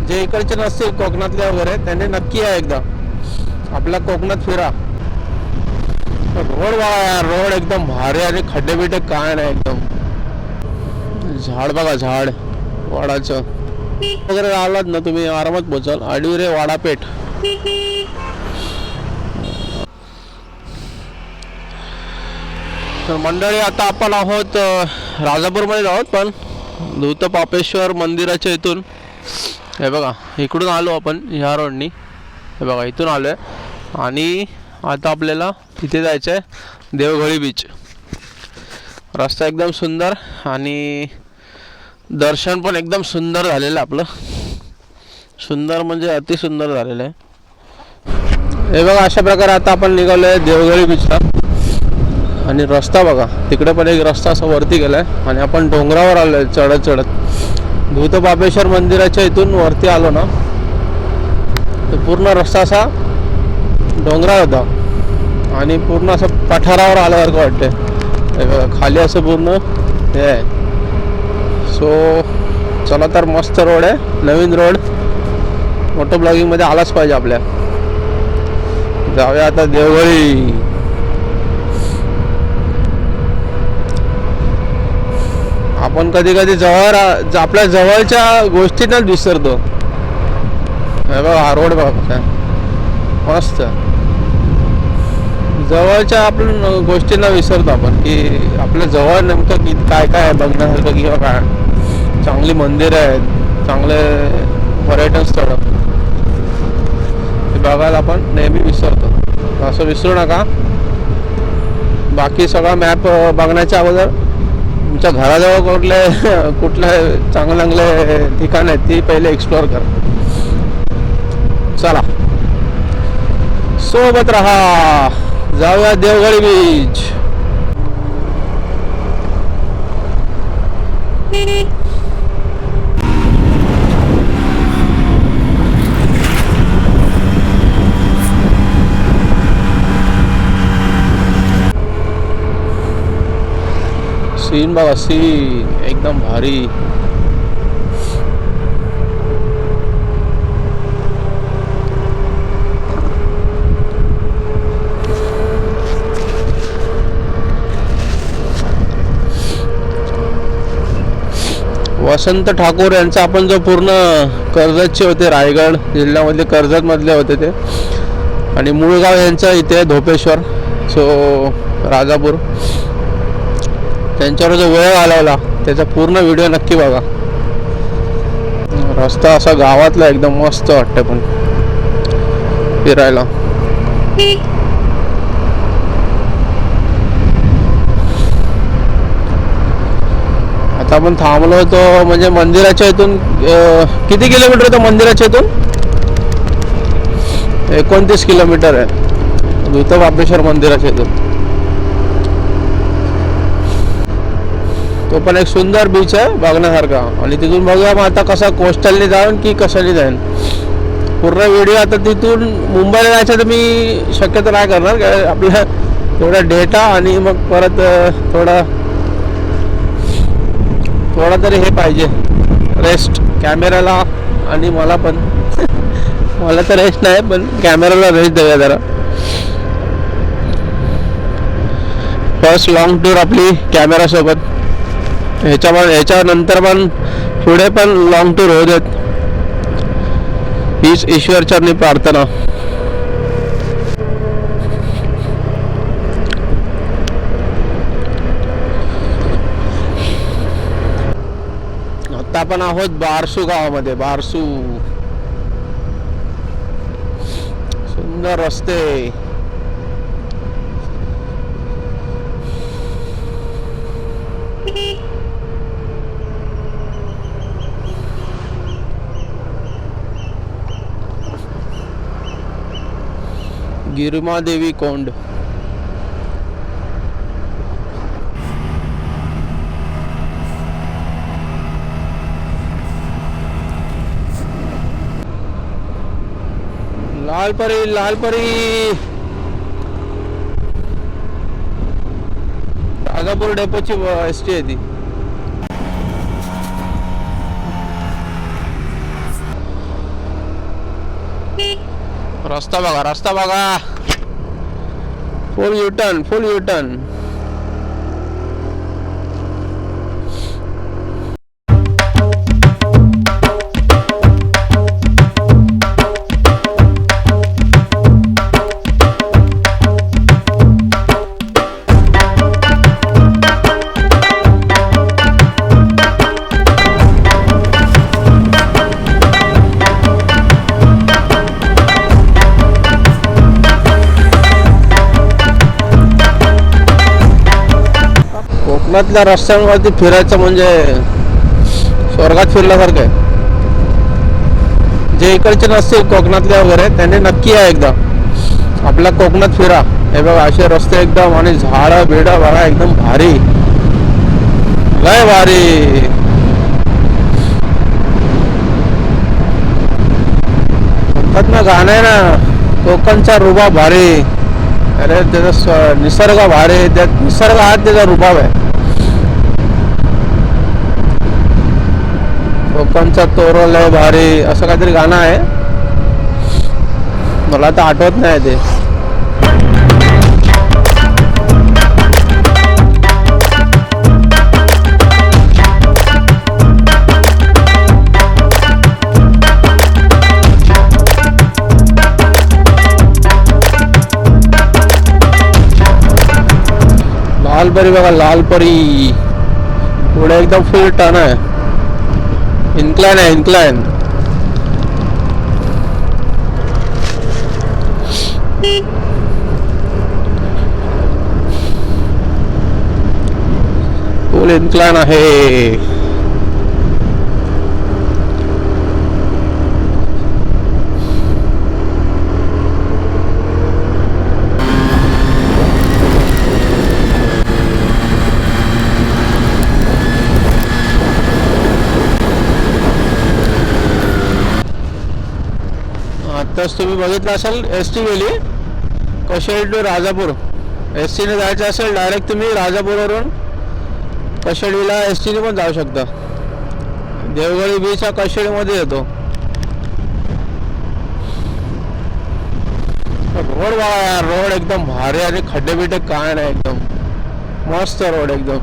जे इकडचे नसतील कोकणातले वगैरे त्यांनी नक्की या एकदा आपल्या कोकणात फिरा. रोड बघा यार, रोड एकदम भारी आणि खड्डे बिड्डे काय नाही, एकदम झाड बघा, झाड वाडाचं वगैरे आलात ना तुम्ही आरामात पोचाल. आडिवरे वाडापेठ. तर मंडळी आता आपण आहोत राजापूरमध्ये आहोत, पण दूतपापेश्वर मंदिराच्या इथून हे बघा इकडून आलो आपण ह्या रोडनी. हे बघा इथून आलो आहे आणि आता आपल्याला तिथे जायचं आहे देवघळी बीच. रस्ता एकदम सुंदर आणि दर्शन पण एकदम सुंदर झालेलं आपलं. सुंदर म्हणजे अतिसुंदर झालेलं आहे. हे बघा अशा प्रकारे आता आपण निघालो आहे देवघळी बीचला. आणि रस्ता बघा तिकडे पण एक रस्ता असा वरती गेला आहे आणि आपण डोंगरावर आलो आहे चढत चढत. दूतपापेश्वर मंदिराच्या इथून वरती आलो ना तर पूर्ण रस्ता असा डोंगरावर होता आणि पूर्ण असं पठारावर आल्यासारखं वाटते. हे बघा खाली असं पूर्ण हे आहे. सो चला तर मस्त रोड आहे, नवीन रोड. मोटो ब्लॉगिंगमध्ये आलाच पाहिजे आपल्या. जाऊया आता देवघळी. आपण कधी कधी जवळ आपल्या जवळच्या गोष्टींनाच विसरतो. हे बघा हा रोड बघा मस्त. जवळच्या आपण गोष्टींना विसरतो आपण की आपल्या जवळ नेमकं की काय काय आहे बघण्यासारखं किंवा काय. चांगली मंदिरं आहेत, चांगले पर्यटन स्थळं हे बघायला आपण नेहमी विसरतो. असं विसरू नका. बाकी सगळा मॅप बघण्याच्या अगोदर तुमच्या घराजवळ कुठले चांगले चांगले ठिकाण आहेत ती पहिले एक्सप्लोअर करा. चला सोबत रहा, जाऊया देवघळी बीच. सीन बघा, सीन एकदम भारी. वसंत ठाकूर यांचा आपण जो पूर्ण कर्जतचे होते, रायगड जिल्ह्यामधले कर्जत मधले होते ते. आणि मूळ गाव यांचं इथे धोपेश्वर, सो राजापूर. त्यांच्यावर जो वेळ घालवला त्याचा पूर्ण व्हिडिओ नक्की बघा. रस्ता असा गावातला एकदम मस्त वाटतं पण फिरायला. आता आपण थांबलो होतो म्हणजे मंदिराच्या इथून किती किलोमीटर होतं मंदिराच्या इथून? 29 किलोमीटर आहे दूतपापेश्वर मंदिराच्या इथून. तो पण एक सुंदर बीच आहे बघण्यासारखा. आणि तिथून बघूया मग आता कसा कोस्टलने जाऊन की कशाने जाईन. पूर्ण व्हिडिओ आता तिथून मुंबईला जायचं तर मी शक्यतो नाही करणार, कारण आपल्या थोडा डेटा आणि मग परत थोडा तरी हे पाहिजे रेस्ट कॅमेराला. आणि मला पण मला तर रेस्ट नाही पण कॅमेराला रेस्ट देऊया जरा. फर्स्ट लॉंग टूर आपली कॅमेरासोबत. ह्याच्यानंतर पण पुढे पण लॉंग टूर होऊ देत हीच ईश्वरचरणी प्रार्थना. आता आपण आहोत बारसू गावामध्ये. बारसू सुंदर रस्ते. गिरमादेवी कोंड. लालपरी लालपरी राजापूर डेपोची एसटी आहे ती. रस्ता बघा, रस्ता बघा. फुल युटर्न, फुल युटर्न. कोकणातल्या रस्त्यांवरती फिरायचं म्हणजे स्वर्गात फिरल्यासारखं आहे. जे इकडचे नसतील कोकणातले वगैरे त्यांनी नक्की आहे एकदा आपल्या कोकणात फिरा. हे बघा असे रस्ते एकदम, आणि झाडं बिडं बघा एकदम भारी, लय भारी. म्हणतात ना गाणं आहे ना, कोकणचा रुबाब भारी. अरे त्याचा निसर्ग भारी, त्यात निसर्ग हा त्याचा रुबाब आहे. कोकणचा तोरण लय भारी असं काहीतरी गाणं आहे, मला तर आठवत नाही ते. लालपरी बघा, लालपरी. पुढे एकदम फुल टर्न आहे, इन्क्लाइन आहे, इन्क्लाइन. फुल इन्क्लाइन आहे. आताच तुम्ही बघितलं असेल एस टी गेली कशेळी टू राजापूर. एस टीने जायचं असेल डायरेक्ट तुम्ही राजापूरवरून कशेळीला एस टीने पण जाऊ शकता. देवगडी बीच हा कशेळीमध्ये येतो. रोड बघा यार, रोड एकदम भारी, आणि खड्डे बिड्डे काय नाही, एकदम मस्त रोड एकदम.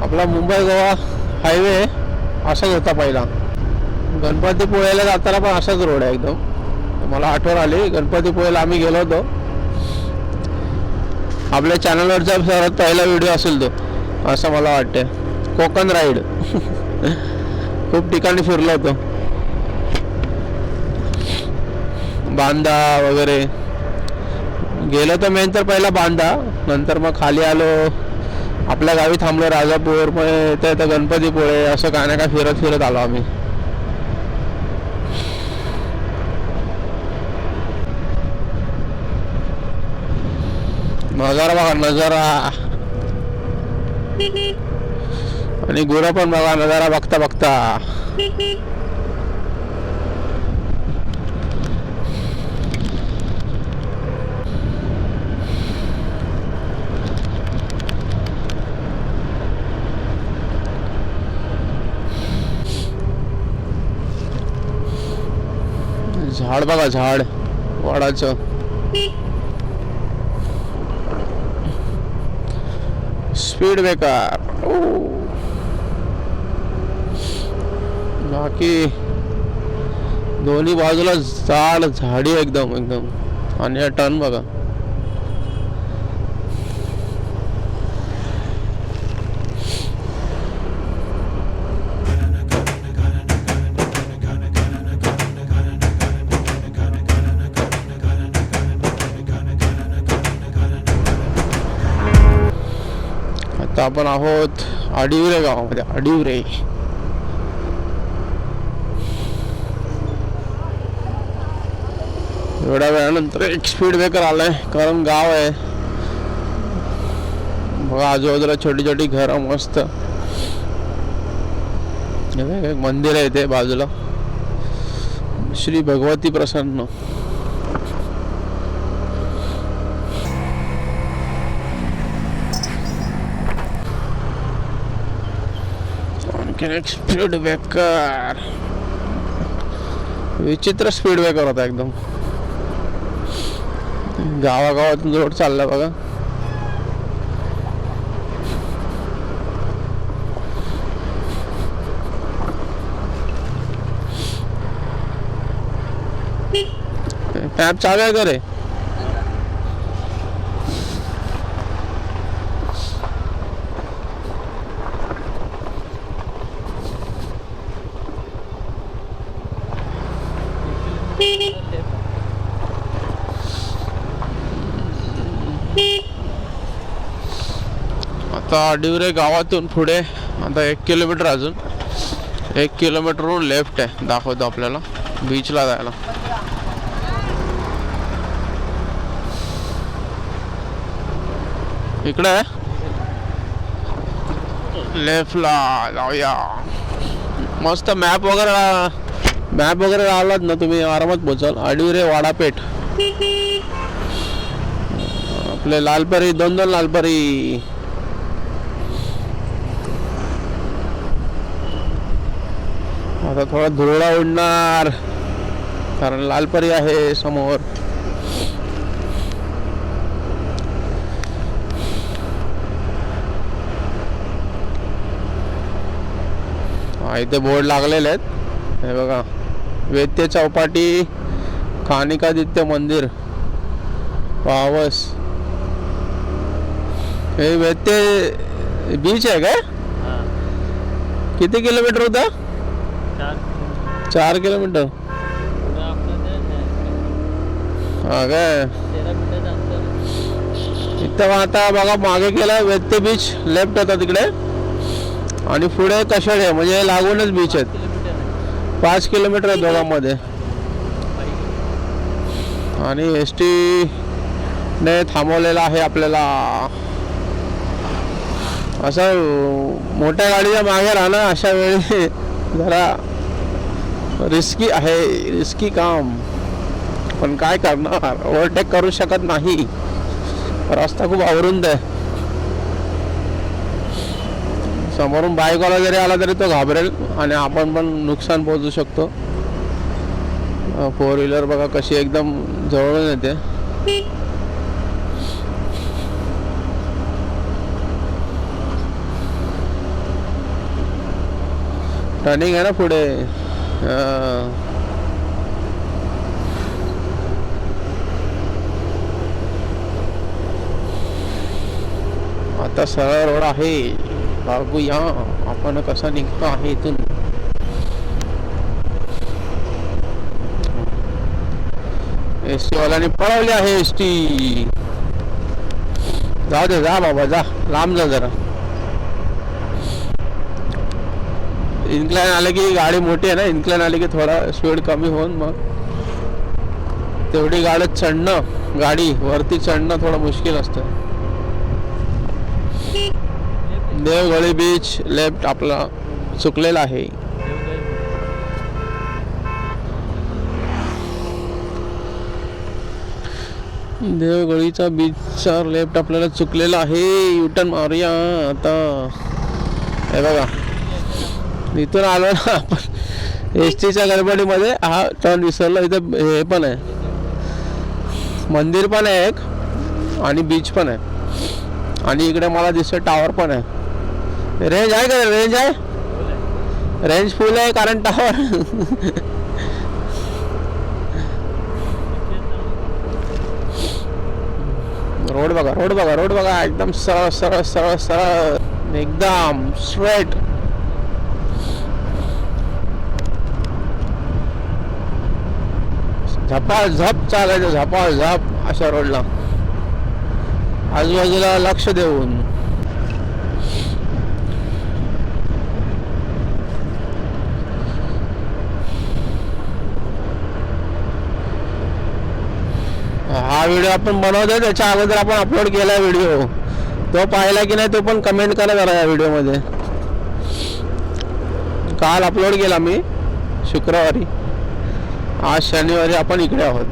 आपला मुंबई गोवा हायवे असाच होता पहिला. गणपतीपुळेला जाताना पण असाच रोड आहे एकदम. मला आठवण आली, गणपतीपुळेला आम्ही गेलो होतो. आपल्या चॅनलवरचा सर्वात पहिला व्हिडिओ असेल तो, असं मला वाटतंय. कोकण राईड खूप ठिकाणी फिरलो होतो, बांदा वगैरे गेलो तर मेन तर पहिला बांदा, नंतर मग खाली आलो, आपल्या गावी थांबलो राजापूर, मग इथं गणपतीपुळे, असं काय ना काय फिरत फिरत आलो आम्ही. नजारा बघा, नजारा. आणि गुरं पण बघा, नजारा बघता बघता. झाड बघा, झाड वडाचं. Speed breaker. बाकी दोन्ही बाजूला झाड झाडी एकदम एकदम. आणि हा टर्न बघा, आता आपण आहोत आडिवरे गावामध्ये. आडिवरे एवढ्या वेळानंतर एक स्पीड ब्रेकर आलाय, कारण गाव आहे बघा. आजूबाजूला छोटी छोटी घरं मस्त. एक मंदिर आहे इथे बाजूला, श्री भगवती प्रसन्न. एक स्पीड ब्रेकर, विचित्र स्पीड ब्रेकर होता एकदम. गावागावातून रोड चालला बघा. टॅप चालू आहे का रे? आता डिवरे गावातून पुढे आता 1 किलोमीटर, अजून 1 किलोमीटरवरून लेफ्ट आहे दाखवतो आपल्याला बीचला जायला. इकडे लेफ्टला जाऊया. मस्त मॅप वगैरे लावलात ना तुम्ही आरामात पोचाल. अडिवरे वाडापेठ आपले लालपरी, 2 लालपरी. आता थोडा धुरळा उडणार कारण लालपरी आहे समोर. इथे बोर्ड लागलेले आहेत हे बघा. वैद्य चौपाटी, खानिकादित्य मंदिर, पावस. हे वैद्य बीच आहे काय? किती किलोमीटर होता? 4 किलोमीटर. हा काय? इथं आता बघा मागे गेला वैद्य बीच लेफ्ट होता तिकडे आणि पुढे कशाड आहे म्हणजे लागूनच बीच आहेत. 5 किलोमीटर आहे दोघांमध्ये. आणि ST ने थांबवलेला आहे आपल्याला. असं मोठ्या गाडीच्या मागे राहणं अशा वेळी जरा रिस्की आहे, रिस्की काम. पण काय करणार, ओव्हरटेक करू शकत नाही, रस्ता खूप अवरुंद आहे. समोरून बाईकवाला जरी आला तरी तो घाबरेल आणि आपण पण नुकसान पोहोचू शकतो. 4 व्हीलर बघा कशी एकदम जवळून येते. टर्निंग आहे ना पुढे. आता सरळ रोड आहे. बघूया आपण कसा निघतो आहे इथून. ST वाल्याने पळवली आहे. ST जाऊ दे, जा बाबा जा, लांब जा जरा. इन्क्लाइन आले की गाडी मोठी आहे ना, इन्क्लाइन आली की थोडा स्पीड कमी होऊन मग तेवढी गाडी वरती चढणं थोडं मुश्किल असतं. देवगळी बीच लेफ्ट आपला चुकलेला आहे. देवगळीचा बीचचा लेफ्ट आपल्याला चुकलेला आहे. युटर्न मारूया आता. हे बघा इथून आलो ना आपण STच्या गडबडीमध्ये हा टर्न विसरलो. इथं हे पण आहे, मंदिर पण आहे एक आणि बीच पण आहे आणि इकडे मला दिसतं टावर पण आहे. रेंज आहे का? रेंज आहे, रेंज फुल आहे कारण टावर. रोड बघा एकदम सरळ सरळ सरळ सरळ एकदम स्ट्रेट. झपाझप चालायचं, झपाझप अशा रोडला आजूबाजूला लक्ष देऊन. हा व्हिडिओ आपण बनवतोय त्याच्या अगोदर आपण अपलोड केला व्हिडिओ. तो पाहिला की नाही तो पण कमेंट करा जरा या व्हिडिओमध्ये. काल अपलोड केला मी शुक्रवारी. आज शनिवारी आपण इकडे आहोत.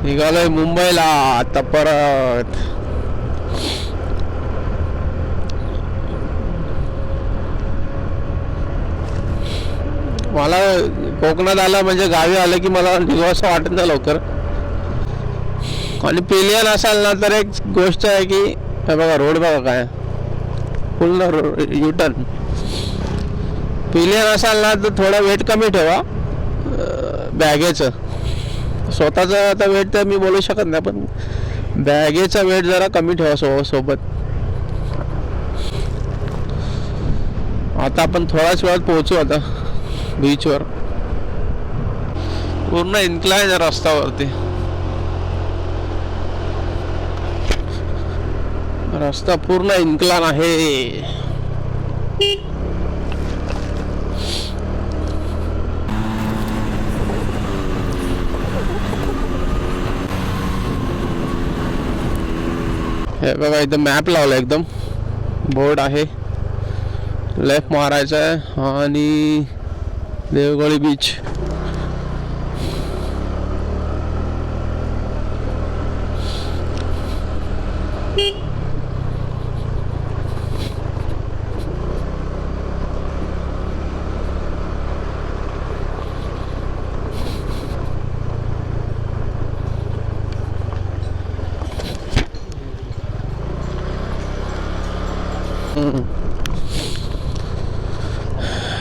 निघालोय मुंबईला आता परत. मला कोकणात आलं म्हणजे गावी आलं की मला निघावं असं वाटत नाही लवकर. आणि पिलियन असाल ना तर एक गोष्ट आहे की हे बघा रोड बघा काय फुल युटर्न. पिलियन असाल ना तर थोडा वेट कमी ठेवा बॅगेचं. स्वतःचं आता वेट तर मी बोलू शकत नाही, पण बॅगेचा वेट जरा कमी ठेवा सोबत. आता आपण थोड्याच वेळात पोहोचू आता बीचवर. पूर्ण इन्क्लाइन आहे रस्त्यावरती. रस्ता पूर्ण इन्क्लाइन आहे. हे बघा इथं मॅप लावला, एकदम बोर्ड आहे. लेफ्ट मारायचा आहे आणि देवगडी बीच.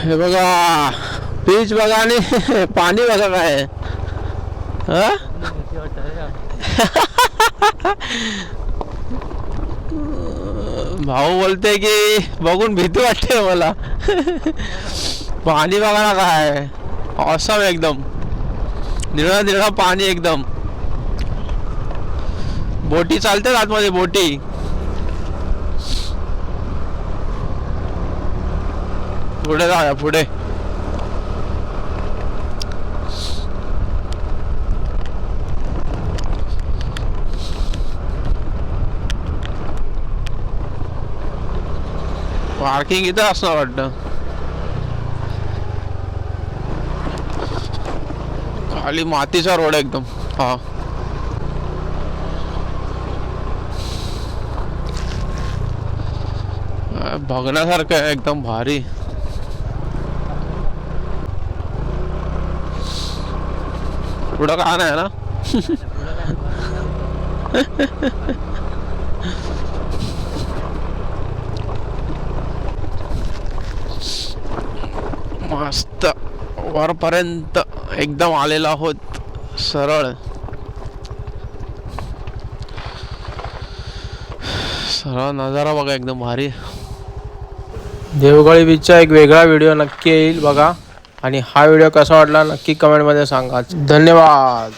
हे बघा बीच बघा आणि पाणी बघा काय. भाऊ बोलते की बघून भीती वाटते मला. पाणी बघा ना काय ऑसम, एकदम निळं निळं पाणी एकदम. बोटी चालतात आतमध्ये, बोटी. पुढे जाऊया पुढे. पार्किंग इथं असणार वाटतं. खाली मातीचा रोड एकदम. हा बघण्यासारखं आहे एकदम भारी. पुढं का नाही ना. मस्त वरपर्यंत एकदम आलेलो आहोत सरळ. सरळ नजारा बघा एकदम भारी. देवगडी बीचचा एक वेगळा व्हिडिओ नक्की येईल बघा. आणि हा व्हिडिओ कसा वाटला नक्की कमेंटमध्ये सांगा. धन्यवाद.